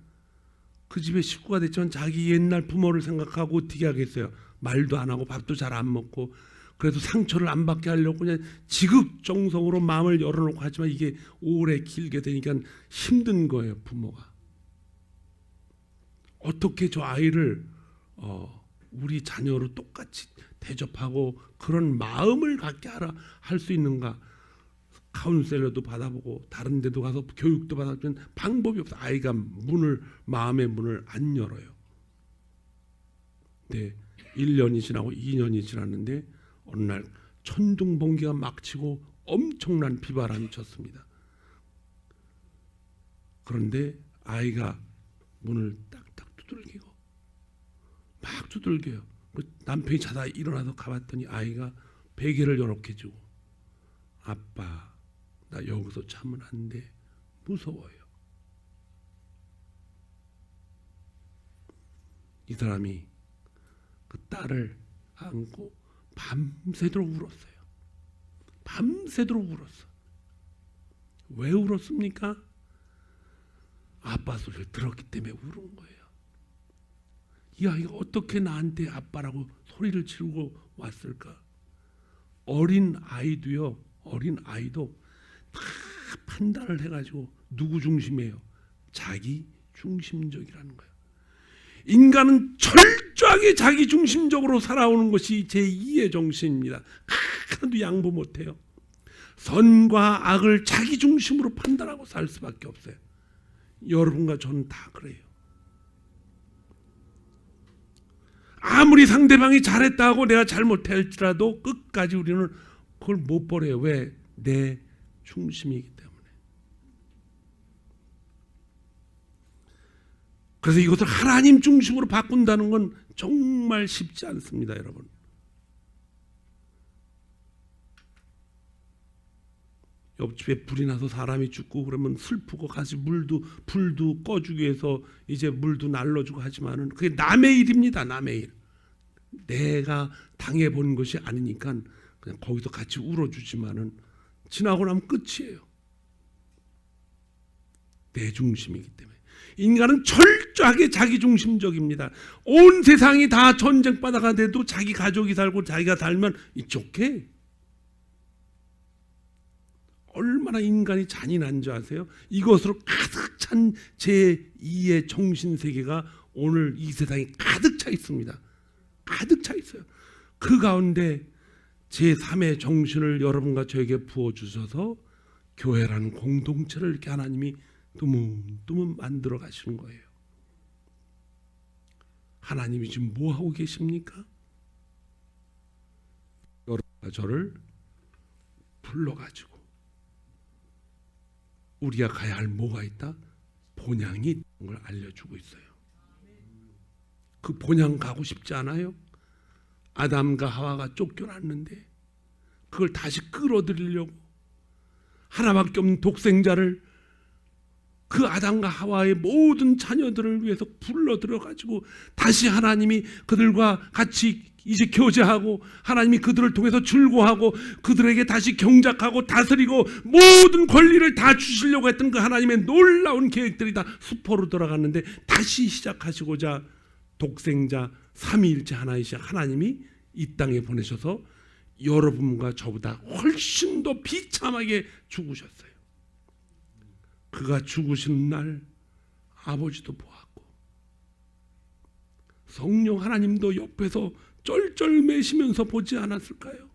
그 집의 식구가 됐지만 자기 옛날 부모를 생각하고 어떻게 하겠어요. 말도 안 하고 밥도 잘 안 먹고 그래도 상처를 안 받게 하려고 그냥 지극정성으로 마음을 열어놓고 하지만 이게 오래 길게 되니까 힘든 거예요. 부모가. 어떻게 저 아이를 우리 자녀로 똑같이 대접하고 그런 마음을 갖게 할 수 있는가. 카운셀러도 받아보고 다른 데도 가서 교육도 받았지만 방법이 없어. 아이가 마음의 문을 안 열어요. 네, 1년이 지나고 2년이 지났는데 어느 날 천둥번개가 막 치고 엄청난 비바람이 쳤습니다. 그런데 아이가 문을 딱딱 두들기고 막 두들겨요. 남편이 자다 일어나서 가봤더니 아이가 베개를 이렇게 주고 아빠 나 여기서 자면 안 돼. 무서워요. 이 사람이 그 딸을 안고 밤새도록 울었어요. 밤새도록 울었어. 왜 울었습니까? 아빠 소리를 들었기 때문에 울은 거예요. 이 아이가 어떻게 나한테 아빠라고 소리를 지르고 왔을까? 어린 아이도 다 판단을 해가지고 누구 중심이에요? 자기 중심적이라는 거예요. 인간은 철저하게 자기 중심적으로 살아오는 것이 제2의 정신입니다. 하나도 양보 못해요. 선과 악을 자기 중심으로 판단하고 살 수밖에 없어요. 여러분과 저는 다 그래요. 아무리 상대방이 잘했다고 내가 잘못할지라도 끝까지 우리는 그걸 못 버려요. 왜? 내 중심이기 때문에. 그래서 이것을 하나님 중심으로 바꾼다는 건 정말 쉽지 않습니다, 여러분. 옆집에 불이 나서 사람이 죽고 그러면 슬프고 같이 불도 꺼주기 위해서 이제 물도 날려주고 하지만은 그게 남의 일입니다. 남의 일. 내가 당해본 것이 아니니까 그냥 거기서 같이 울어주지만은 지나고 나면 끝이에요. 내 중심이기 때문에. 인간은 철저하게 자기중심적입니다. 온 세상이 다 전쟁바다가 돼도 자기 가족이 살고 자기가 살면 it's okay. 얼마나 인간이 잔인한 줄 아세요? 이것으로 가득 찬 제2의 정신세계가 오늘 이 세상에 가득 차 있습니다. 가득 차 있어요. 그 가운데 제3의 정신을 여러분과 저에게 부어주셔서 교회라는 공동체를 이렇게 하나님이 뚜문뚜문 만들어 가시는 거예요. 하나님이 지금 뭐 하고 계십니까? 여러분과 저를 불러가지고 우리가 가야 할 뭐가 있다? 본향이 있는 걸 알려주고 있어요. 그 본향 가고 싶지 않아요? 아담과 하와가 쫓겨났는데 그걸 다시 끌어들이려고 하나밖에 없는 독생자를 그 아담과 하와의 모든 자녀들을 위해서 불러들여가지고 다시 하나님이 그들과 같이 이제 교제하고 하나님이 그들을 통해서 즐거워하고 그들에게 다시 경작하고 다스리고 모든 권리를 다 주시려고 했던 그 하나님의 놀라운 계획들이 다 수포로 들어갔는데 다시 시작하시고자 독생자 삼위일체 하나이신 하나님이 이 땅에 보내셔서 여러분과 저보다 훨씬 더 비참하게 죽으셨어요. 그가 죽으시는 날 아버지도 보았고 성령 하나님도 옆에서 쩔쩔매시면서 보지 않았을까요?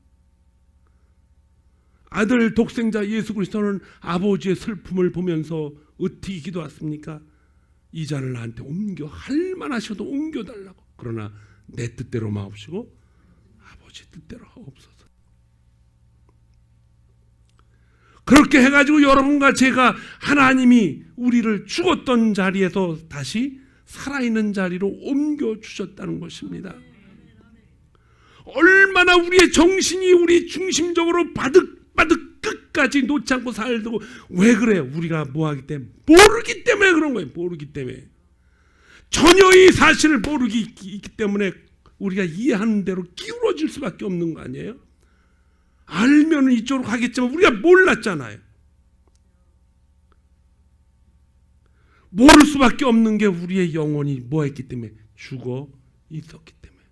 아들 독생자 예수 그리스도는 아버지의 슬픔을 보면서 어떻게 기도했습니까? 이 잔을 나한테 옮겨 할 만하셔도 옮겨달라고. 그러나 내 뜻대로 마옵시고 아버지 뜻대로 하옵소서. 그렇게 해가지고 여러분과 제가 하나님이 우리를 죽었던 자리에서 다시 살아있는 자리로 옮겨주셨다는 것입니다. 얼마나 우리의 정신이 우리 중심적으로 바득바득 끝까지 놓지 않고 살고. 왜 그래요? 우리가 뭐하기 때문에? 모르기 때문에 그런 거예요. 모르기 때문에. 전혀 이 사실을 모르기 있기 때문에 우리가 이해하는 대로 기울어질 수밖에 없는 거 아니에요? 알면 이쪽으로 가겠지만 우리가 몰랐잖아요. 모를 수밖에 없는 게 우리의 영혼이 뭐했기 때문에? 죽어 있었기 때문에.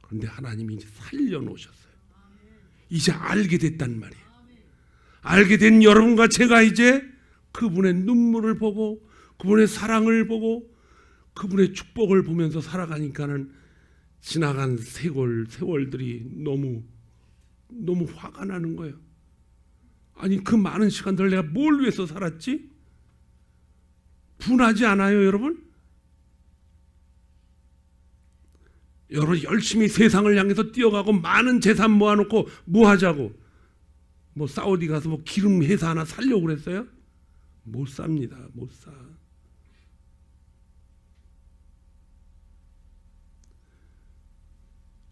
그런데 하나님이 이제 살려놓으셨어요. 이제 알게 됐단 말이에요. 알게 된 여러분과 제가 이제 그분의 눈물을 보고 그분의 사랑을 보고 그분의 축복을 보면서 살아가니까는 지나간 세월들이 너무 화가 나는 거예요. 아니 그 많은 시간들 내가 뭘 위해서 살았지? 분하지 않아요, 여러분? 여러분 열심히 세상을 향해서 뛰어가고 많은 재산 모아놓고 뭐 하자고? 뭐 사우디 가서 뭐 기름 회사 하나 살려고 그랬어요? 못 삽니다. 못 사.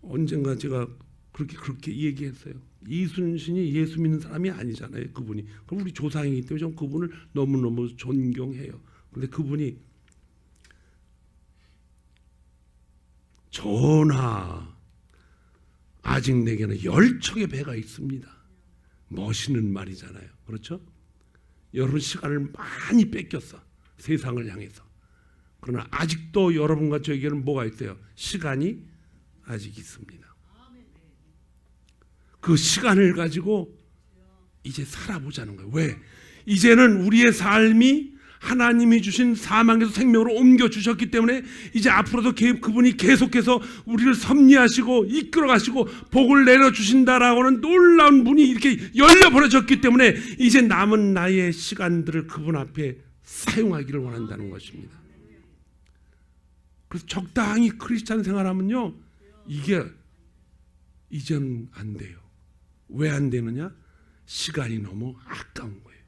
언젠가 제가 그렇게 얘기했어요. 이순신이 예수 믿는 사람이 아니잖아요. 그분이. 그럼 우리 조상이기 때문에 좀 그분을 너무너무 존경해요. 그런데 그분이 전하, 아직 내게는 10척의 배가 있습니다. 멋있는 말이잖아요. 그렇죠? 여러분 시간을 많이 뺏겼어. 세상을 향해서. 그러나 아직도 여러분과 저에게는 뭐가 있어요? 시간이 아직 있습니다. 그 시간을 가지고 이제 살아보자는 거예요. 왜? 이제는 우리의 삶이 하나님이 주신 사망에서 생명으로 옮겨주셨기 때문에 이제 앞으로도 그분이 계속해서 우리를 섭리하시고 이끌어가시고 복을 내려주신다라고는 놀라운 문이 이렇게 열려버려졌기 때문에 이제 남은 나의 시간들을 그분 앞에 사용하기를 원한다는 것입니다. 그래서 적당히 크리스찬 생활하면요, 이게 이제는 안 돼요. 왜 안 되느냐? 시간이 너무 아까운 거예요.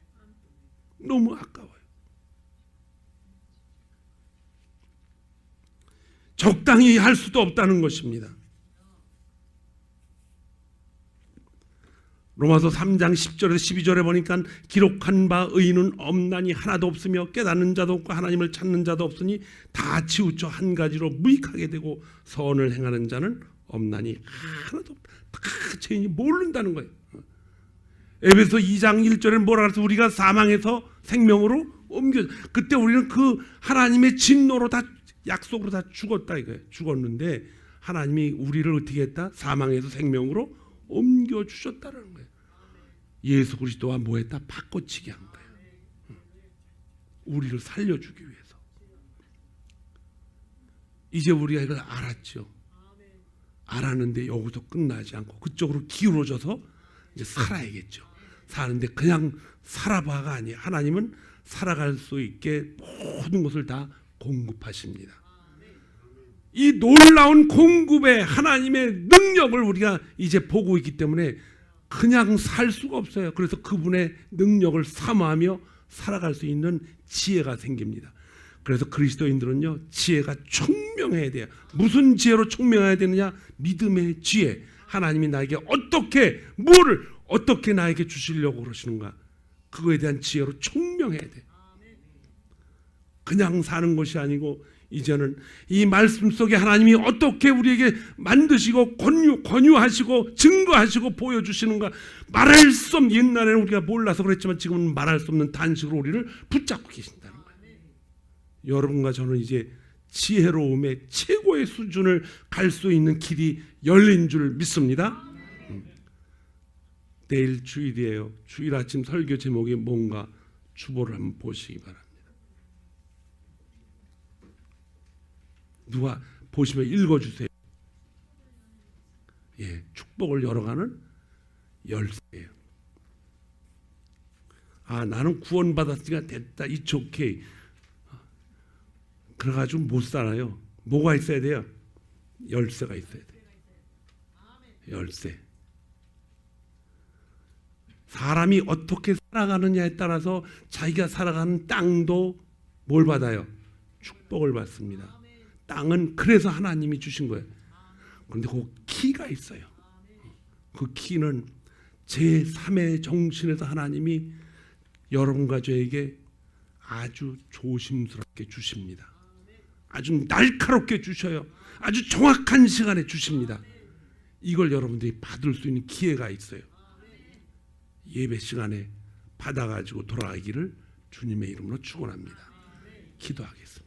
너무 아까워요. 적당히 할 수도 없다는 것입니다. 로마서 3장 10절에서 12절에 보니까 기록한 바 의인은 없나니 하나도 없으며 깨닫는 자도 없고 하나님을 찾는 자도 없으니 다 치우쳐 한 가지로 무익하게 되고 선을 행하는 자는 없나니 하나도 없다. 다 죄인이 모른다는 거예요. 에베소 2장 1절에는 뭐라 그래서 우리가 사망에서 생명으로 옮겨, 그때 우리는 그 하나님의 진노로 다 약속으로 다 죽었다 이거예요. 죽었는데 하나님이 우리를 어떻게 했다? 사망에서 생명으로 옮겨 주셨다는 거예요. 예수 그리스도와 뭐 했다? 바꿔치기 한 거예요. 우리를 살려주기 위해서. 이제 우리가 이걸 알았죠. 알았는데 여기서 끝나지 않고 그쪽으로 기울어져서 이제 살아야겠죠. 사는데 그냥 살아봐가 아니에요. 하나님은 살아갈 수 있게 모든 것을 다 공급하십니다. 이 놀라운 공급의 하나님의 능력을 우리가 이제 보고 있기 때문에 그냥 살 수가 없어요. 그래서 그분의 능력을 사모하며 살아갈 수 있는 지혜가 생깁니다. 그래서 그리스도인들은요, 지혜가 총명해야 돼요. 무슨 지혜로 총명해야 되느냐? 믿음의 지혜. 하나님이 나에게 어떻게 뭐를 어떻게 나에게 주시려고 그러시는가? 그거에 대한 지혜로 총명해야 돼. 그냥 사는 것이 아니고 이제는 이 말씀 속에 하나님이 어떻게 우리에게 만드시고 권유하시고 증거하시고 보여주시는가, 말할 수 없는, 옛날에는 우리가 몰라서 그랬지만 지금은 말할 수 없는 단식으로 우리를 붙잡고 계신다는 거예요. 여러분과 저는 이제 지혜로움의 최고의 수준을 갈 수 있는 길이 열린 줄 믿습니다. 내일 주일이에요. 주일 아침 설교 제목이 뭔가 주보를 한번 보시기 바랍니다. 누가 보시면 읽어주세요. 예, 축복을 열어가는 열쇠예요. 아, 나는 구원받았으니까 됐다. It's okay. 그래가지고 못 살아요. 뭐가 있어야 돼요? 열쇠가 있어야 돼요. 열쇠. 사람이 어떻게 살아가느냐에 따라서 자기가 살아가는 땅도 뭘 받아요? 축복을 받습니다. 땅은 그래서 하나님이 주신 거예요. 그런데 그 키가 있어요. 그 키는 제3의 정신에서 하나님이 여러분과 저에게 아주 조심스럽게 주십니다. 아주 날카롭게 주셔요. 아주 정확한 시간에 주십니다. 이걸 여러분들이 받을 수 있는 기회가 있어요. 예배 시간에 받아가지고 돌아가기를 주님의 이름으로 축원합니다. 기도하겠습니다.